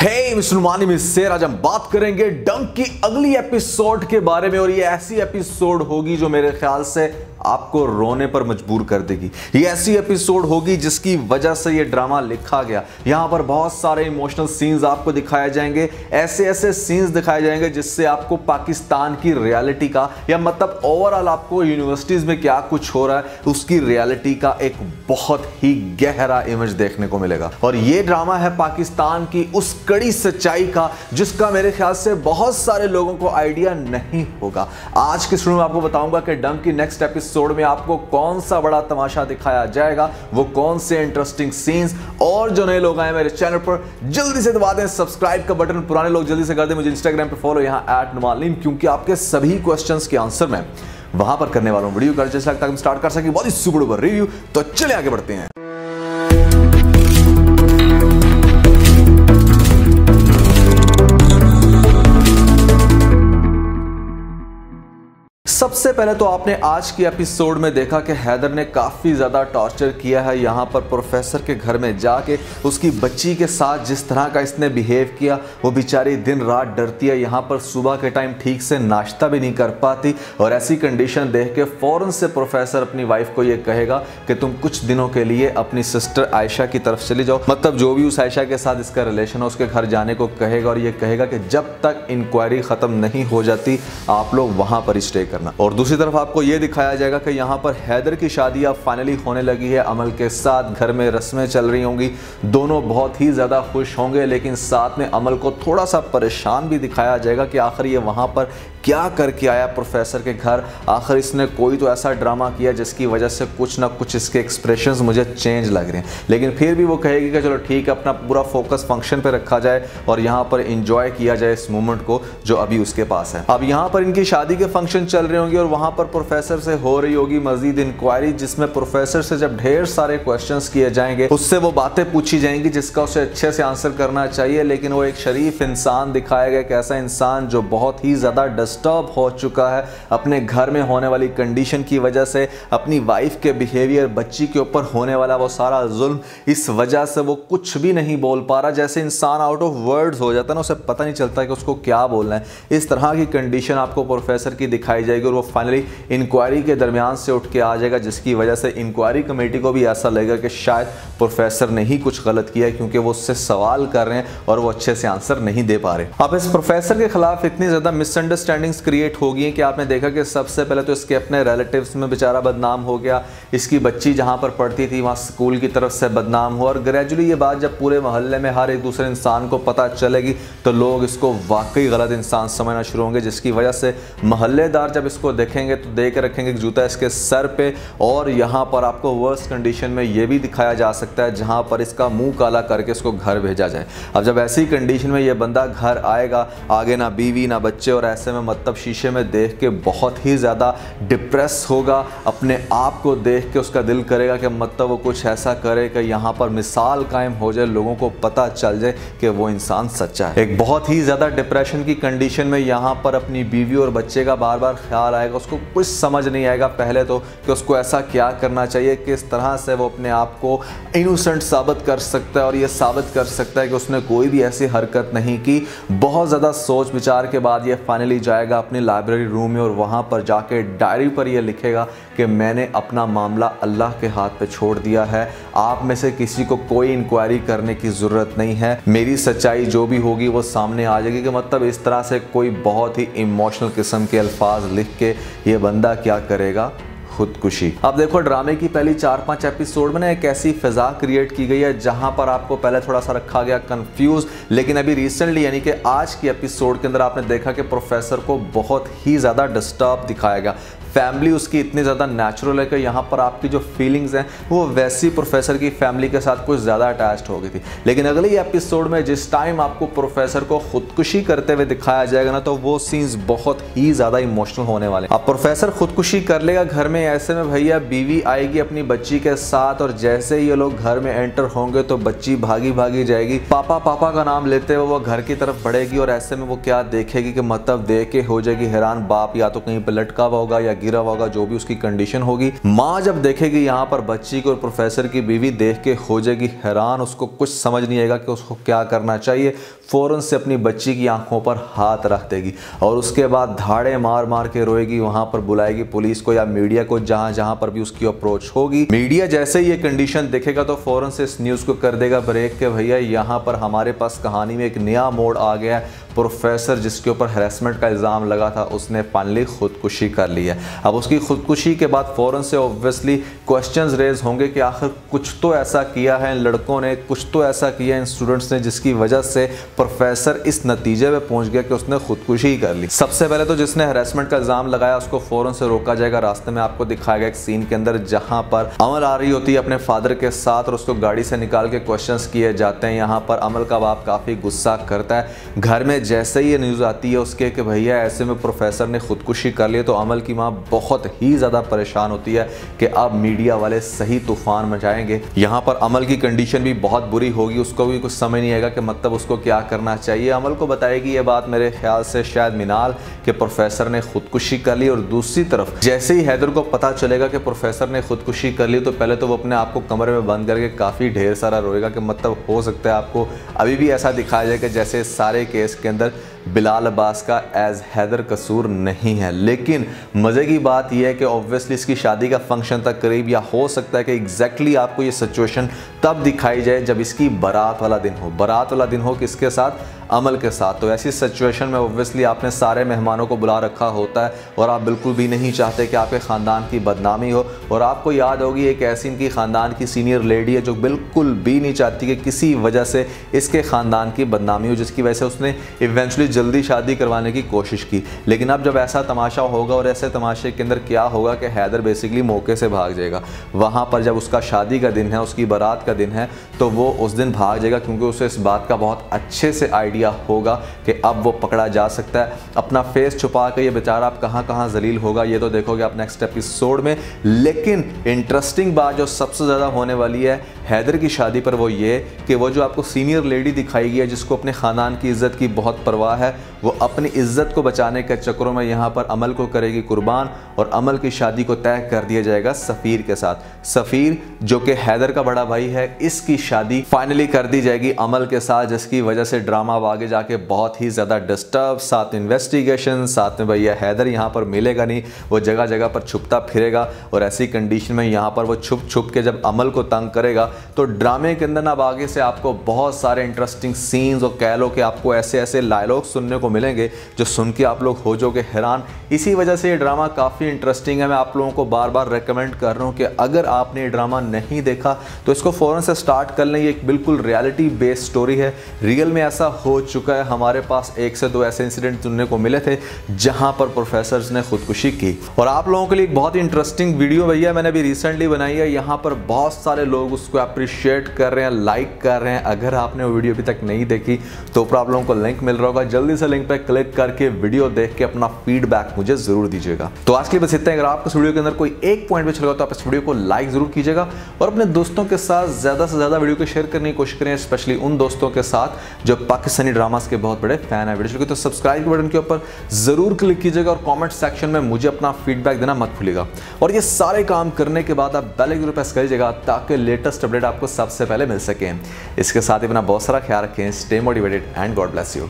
हे mister Numani मिस्सेर, आज हम बात करेंगे डंक की अगली एपिसोड के बारे में। और ये ऐसी एपिसोड होगी जो मेरे ख्याल से आपको रोने पर मजबूर कर देगी। ये ऐसी एपिसोड होगी जिसकी वजह से ये ड्रामा लिखा गया। यहां पर बहुत सारे इमोशनल सीन्स आपको दिखाए जाएंगे, ऐसे ऐसे सीन्स दिखाए जाएंगे जिससे आपको पाकिस्तान की रियलिटी का, या मतलब ओवरऑल आपको यूनिवर्सिटीज में क्या कुछ हो रहा है उसकी रियलिटी का एक बहुत ही गहरा इमेज देखने को मिलेगा। और ये ड्रामा है पाकिस्तान की उस कड़ी सच्चाई का जिसका मेरे ख्याल से बहुत सारे लोगों को आइडिया नहीं होगा। आज के शुरू में आपको बताऊंगा कि डंक की नेक्स्ट एपिसोड में आपको कौन सा बड़ा तमाशा दिखाया जाएगा, वो कौन से इंटरेस्टिंग सीन्स। और जो नए लोग आए मेरे चैनल पर, जल्दी से दबा दें सब्सक्राइब का बटन। पुराने लोग जल्दी से कर दें मुझे इंस्टाग्राम पे फॉलो, यहां @नुमानीम, क्योंकि आपके सभी क्वेश्चंस के आंसर मैं वहां पर करने वाला हूं। वीडियो कर जैसे लगता है हम स्टार्ट कर सके बहुत ही सुपर रिव्यू। तो चलिए आगे बढ़ते हैं। सबसे पहले तो आपने आज की एपिसोड में देखा कि हैदर ने काफ़ी ज़्यादा टॉर्चर किया है यहाँ पर प्रोफेसर के घर में जाके। उसकी बच्ची के साथ जिस तरह का इसने बिहेव किया, वो बेचारी दिन रात डरती है। यहाँ पर सुबह के टाइम ठीक से नाश्ता भी नहीं कर पाती। और ऐसी कंडीशन देख के फ़ौरन से प्रोफेसर अपनी वाइफ को ये कहेगा कि तुम कुछ दिनों के लिए अपनी सिस्टर आयशा की तरफ चली जाओ। मतलब जो भी उस आयशा के साथ इसका रिलेशन है उसके घर जाने को कहेगा। और ये कहेगा कि जब तक इंक्वायरी ख़त्म नहीं हो जाती आप लोग वहाँ पर स्टे करना। और दूसरी तरफ आपको यह दिखाया जाएगा कि यहाँ पर हैदर की शादी अब फाइनली होने लगी है अमल के साथ। घर में रस्में चल रही होंगी, दोनों बहुत ही ज़्यादा खुश होंगे। लेकिन साथ में अमल को थोड़ा सा परेशान भी दिखाया जाएगा कि आखिर ये वहाँ पर क्या करके आया प्रोफेसर के घर। आखिर इसने कोई तो ऐसा ड्रामा किया जिसकी वजह से कुछ ना कुछ इसके एक्सप्रेशंस मुझे चेंज लग रहे हैं। लेकिन फिर भी वो कहेगी कि चलो ठीक है, अपना पूरा फोकस फंक्शन पे रखा जाए और यहाँ पर इंजॉय किया जाए इस मोमेंट को जो अभी उसके पास है। अब यहाँ पर इनकी शादी के फंक्शन चल रहे होंगे और वहाँ पर प्रोफेसर से हो रही होगी मजीद इंक्वायरी, जिसमें प्रोफेसर से जब ढेर सारे क्वेश्चंस किए जाएंगे उससे वो बातें पूछी जाएंगी जिसका उसे अच्छे से आंसर करना चाहिए। लेकिन वो एक शरीफ इंसान दिखाया गया, एक ऐसा इंसान जो बहुत ही ज़्यादा डिस्टर्ब हो चुका है अपने घर में होने वाली कंडीशन की वजह से, अपनी वाइफ के बिहेवियर, बच्ची के ऊपर होने वाला वो सारा जुल्म, इस वजह से वो कुछ भी नहीं बोल पा रहा। जैसे इंसान आउट ऑफ वर्ड्स हो जाता है ना, उसे पता नहीं चलता कि उसको क्या बोलना है। इस तरह की कंडीशन आपको प्रोफेसर की दिखाई जाएगी। और वो फाइनली इंक्वायरी के दरमियान से उठ के आ जाएगा, जिसकी वजह से इंक्वायरी कमेटी को भी ऐसा लगेगा कि शायद प्रोफेसर ने ही कुछ गलत किया है, क्योंकि वो उससे सवाल कर रहे हैं और वो अच्छे से आंसर नहीं दे पा रहे। अब इस प्रोफेसर के खिलाफ इतनी ज़्यादा मिसअंडरस्टैंडिंग्स क्रिएट हो गई कि आपने देखा कि सबसे पहले तो इसके अपने रिलेटिव्स में बेचारा बदनाम हो गया। इसकी बच्ची जहां पर पढ़ती थी वहां स्कूल की तरफ से बदनाम हुआ। और ग्रेजुअली ये बात जब पूरे मोहल्ले में हर एक दूसरे इंसान को पता चलेगी तो लोग इसको वाकई गलत इंसान समझना शुरू होंगे, जिसकी वजह से मोहल्लेदार जब इसको देखेंगे तो देख रखेंगे जूता इसके सर पे। और यहाँ पर आपको वर्स्ट कंडीशन में ये भी दिखाया जा सकता है जहाँ पर इसका मुंह काला करके इसको घर भेजा जाए। अब जब ऐसी कंडीशन में ये बंदा घर आएगा, आगे ना बीवी ना बच्चे, और ऐसे में मतलब शीशे में देख के बहुत ही ज़्यादा डिप्रेस होगा। अपने आप को देख के उसका दिल करेगा कि मतलब वो कुछ ऐसा करे कि यहाँ पर मिसाल कायम हो जाए, लोगों को पता चल जाए कि वो इंसान सच्चा है। एक बहुत ही ज़्यादा डिप्रेशन की कंडीशन में यहाँ पर अपनी बीवी और बच्चे का बार बार ख्याल आएगा। उसको कुछ समझ नहीं आएगा पहले तो कि उसको ऐसा क्या करना चाहिए, किस तरह से वो अपने आप को इनोसेंट साबित कर सकता है और ये साबित कर सकता है कि उसने कोई भी ऐसी हरकत नहीं की। बहुत ज़्यादा सोच विचार के बाद ये फाइनली जाएगा अपनी लाइब्रेरी रूम में और वहाँ पर जाके डायरी पर ये लिखेगा कि मैंने अपना मामला अल्लाह के हाथ पे छोड़ दिया है। आप में से किसी को कोई इंक्वायरी करने की ज़रूरत नहीं है, मेरी सच्चाई जो भी होगी वो सामने आ जाएगी। कि मतलब इस तरह से कोई बहुत ही इमोशनल किस्म के अल्फाज लिख के ये बंदा क्या करेगा, खुदकुशी। अब देखो ड्रामे की पहली 4-5 एपिसोड में ना एक ऐसी फिजा क्रिएट की गई है जहां पर आपको पहले थोड़ा सा रखा गया कंफ्यूज। लेकिन अभी रिसेंटली यानी कि आज की एपिसोड के अंदर आपने देखा कि प्रोफेसर को बहुत ही ज़्यादा डिस्टर्ब दिखाया गया। फैमिली उसकी इतनी ज़्यादा नेचुरल है कि यहाँ पर आपकी जो फीलिंग्स हैं वो वैसी प्रोफेसर की फैमिली के साथ कुछ ज़्यादा अटैच्ड हो गई थी। लेकिन अगले एपिसोड में जिस टाइम आपको प्रोफेसर को खुदकुशी करते हुए दिखाया जाएगा ना, तो वो सीन्स बहुत ही ज़्यादा इमोशनल होने वाले। अब प्रोफेसर खुदकुशी कर लेगा घर में, ऐसे में भैया बीवी आएगी अपनी बच्ची के साथ और जैसे ही ये लोग घर में एंटर होंगे तो बच्ची भागी भागी जाएगी, पापा पापा का नाम लेते हुए वो घर की तरफ बढ़ेगी। और ऐसे में वो क्या देखेगी कि मतलब देख के हो जाएगी हैरान, बाप या तो कहीं पर लटका हुआ होगा या गिरा होगा, जो भी उसकी कंडीशन होगी। माँ जब देखेगी यहाँ पर बच्ची को और प्रोफेसर की बीवी, देख के हो जाएगी हैरान, उसको कुछ समझ नहीं आएगा कि उसको क्या करना चाहिए। फ़ौरन से अपनी बच्ची की आंखों पर हाथ रख देगी और उसके बाद धाड़े मार मार के रोएगी। वहां पर बुलाएगी पुलिस को या मीडिया को, जहां जहां पर भी उसकी अप्रोच होगी। मीडिया जैसे ही ये कंडीशन देखेगा तो फ़ौरन से इस न्यूज़ को कर देगा ब्रेक के भैया यहाँ पर हमारे पास कहानी में एक नया मोड़ आ गया है। प्रोफेसर जिसके ऊपर हैरेसमेंट का इल्ज़ाम लगा था, उसने फाइनली खुदकुशी कर ली है। अब उसकी खुदकुशी के बाद फ़ौरन से ऑब्वियसली क्वेश्चंस रेज होंगे कि आखिर कुछ तो ऐसा किया है इन लड़कों ने, कुछ तो ऐसा किया इन स्टूडेंट्स ने जिसकी वजह से प्रोफेसर इस नतीजे पे पहुंच गया कि उसने खुदकुशी ही कर ली। सबसे पहले तो जिसने हैरेसमेंट का इल्ज़ाम लगाया उसको फ़ौरन से रोका जाएगा। रास्ते में आपको दिखाया गया एक सीन के अंदर जहां पर अमल आ रही होती है अपने फादर के साथ और उसको गाड़ी से निकाल के क्वेश्चंस किए जाते हैं। यहाँ पर अमल का बाप काफ़ी गुस्सा करता है। घर में जैसे ही ये न्यूज़ आती है उसके कि भैया ऐसे में प्रोफेसर ने खुदकुशी कर ली, तो अमल की माँ बहुत ही ज़्यादा परेशान होती है कि अब मीडिया वाले सही तूफान मचाएंगे। यहाँ पर अमल की कंडीशन भी बहुत बुरी होगी, उसको भी कुछ समझ नहीं आएगा कि मतलब उसको क्या करना चाहिए। अमल को बताएगी ये बात मेरे ख्याल से शायद मिनाल कि प्रोफेसर ने खुदकुशी कर ली। और दूसरी तरफ जैसे ही हैदर को पता चलेगा कि प्रोफेसर ने खुदकुशी कर ली तो पहले तो वो अपने आप को कमरे में बंद करके काफ़ी ढेर सारा रोएगा कि मतलब हो सकता है आपको अभी भी ऐसा दिखाया जाए कि जैसे सारे केस के अंदर बिलाल अब्बास का एज हैदर कसूर नहीं है। लेकिन मज़े की बात यह है कि ऑब्वियसली इसकी शादी का फंक्शन तक करीब, या हो सकता है कि एग्जैक्टली आपको ये सिचुएशन तब दिखाई जाए जब इसकी बारात वाला दिन हो। बारात वाला दिन हो किसके साथ? अमल के साथ। तो ऐसी सिचुएशन में ऑब्वियसली आपने सारे मेहमानों को बुला रखा होता है और आप बिल्कुल भी नहीं चाहते कि आपके ख़ानदान की बदनामी हो। और आपको याद होगी एक ऐसी इनकी ख़ानदान की सीनियर लेडी है जो बिल्कुल भी नहीं चाहती कि किसी वजह से इसके ख़ानदान की बदनामी हो, जिसकी वजह से उसने इवेंचुअली जल्दी शादी करवाने की कोशिश की। लेकिन अब जब ऐसा तमाशा होगा और ऐसे तमाशे के अंदर क्या होगा कि हैदर बेसिकली मौके से भाग जाएगा। वहाँ पर जब उसका शादी का दिन है, उसकी बारात का दिन है, तो वो उस दिन भाग जाएगा क्योंकि उसे इस बात का बहुत अच्छे से आइडिया होगा कि अब वो पकड़ा जा सकता है। अपना फेस छुपा के ये बेचारा अब कहाँ कहाँ जलील होगा ये तो देखोगे आप नेक्स्ट एपिसोड में। लेकिन इंटरेस्टिंग बात जो सबसे ज़्यादा होने वाली है हैदर की शादी पर वो ये कि वो जो आपको सीनियर लेडी दिखाई गई है जिसको अपने ख़ानदान की इज़्ज़त की बहुत परवाह है, वो अपनी इज़्ज़त को बचाने के चक्करों में यहाँ पर अमल को करेगी कुर्बान और अमल की शादी को तय कर दिया जाएगा सफ़ीर के साथ। सफ़ीर जो कि हैदर का बड़ा भाई है, इसकी शादी फाइनली कर दी जाएगी अमल के साथ, जिसकी वजह से ड्रामा अब आगे जाके बहुत ही ज़्यादा डिस्टर्ब, साथ इन्वेस्टिगेशन, साथ में भैया हैदर यहाँ पर मिलेगा नहीं, वो जगह जगह पर छुपता फिरेगा और ऐसी कंडीशन में यहाँ पर वो छुप छुप के जब अमल को तंग करेगा तो ड्रामे के अंदर ना अब आगे से आपको बहुत सारे इंटरेस्टिंग सीन्स और कह लो कि आपको ऐसे ऐसे डायलॉग सुनने को मिलेंगे जो सुन के आप लोग हो जाओगे हैरान। इसी वजह से ये ड्रामा काफ़ी इंटरेस्टिंग है। मैं आप लोगों को बार बार रेकमेंड कर रहा हूँ कि अगर आपने ये ड्रामा नहीं देखा तो इसको फ़ौरन से स्टार्ट कर लें। ये एक बिल्कुल रियलिटी बेस्ड स्टोरी है, रियल में ऐसा हो चुका है। हमारे पास 1 से 2 ऐसे इंसिडेंट सुनने को मिले थे जहाँ पर प्रोफेसर्स ने खुदकुशी की। और आप लोगों के लिए एक बहुत ही इंटरेस्टिंग वीडियो भैया मैंने अभी रिसेंटली बनाई है, यहाँ पर बहुत सारे लोग उसको अप्रिशिएट कर रहे हैं, लाइक कर रहे हैं। अगर आपने वो वीडियो अभी तक नहीं देखी तो ऊपर आप लोगों को लिंक मिल रहा होगा, जल्दी से लिंक पे क्लिक करके वीडियो देख के अपना फीडबैक मुझे जरूर दीजिएगा। तो आज के लिए बस इतना ही। अगर आपको इस वीडियो के अंदर कोई एक पॉइंट पे चलेगा तो आप इस वीडियो को लाइक जरूर कीजिएगा और अपने दोस्तों के साथ ज़्यादा से ज़्यादा वीडियो को शेयर करने की कोशिश करें, स्पेशली उन दोस्तों के साथ जो पाकिस्तानी ड्रामास के बहुत बड़े फैन है। वीडियो तो सब्सक्राइब बटन के ऊपर जरूर क्लिक कीजिएगा और कमेंट सेक्शन में मुझे अपना फीडबैक देना मत भूलिएगा। और ये सारे काम करने के बाद आप बेल आइकन प्रेस करिएगा ताकि लेटेस्ट अपडेट आपको सबसे पहले मिल सके। इसके साथ ही अपना बहुत सारा ख्याल रखें। Stay motivated and God bless you.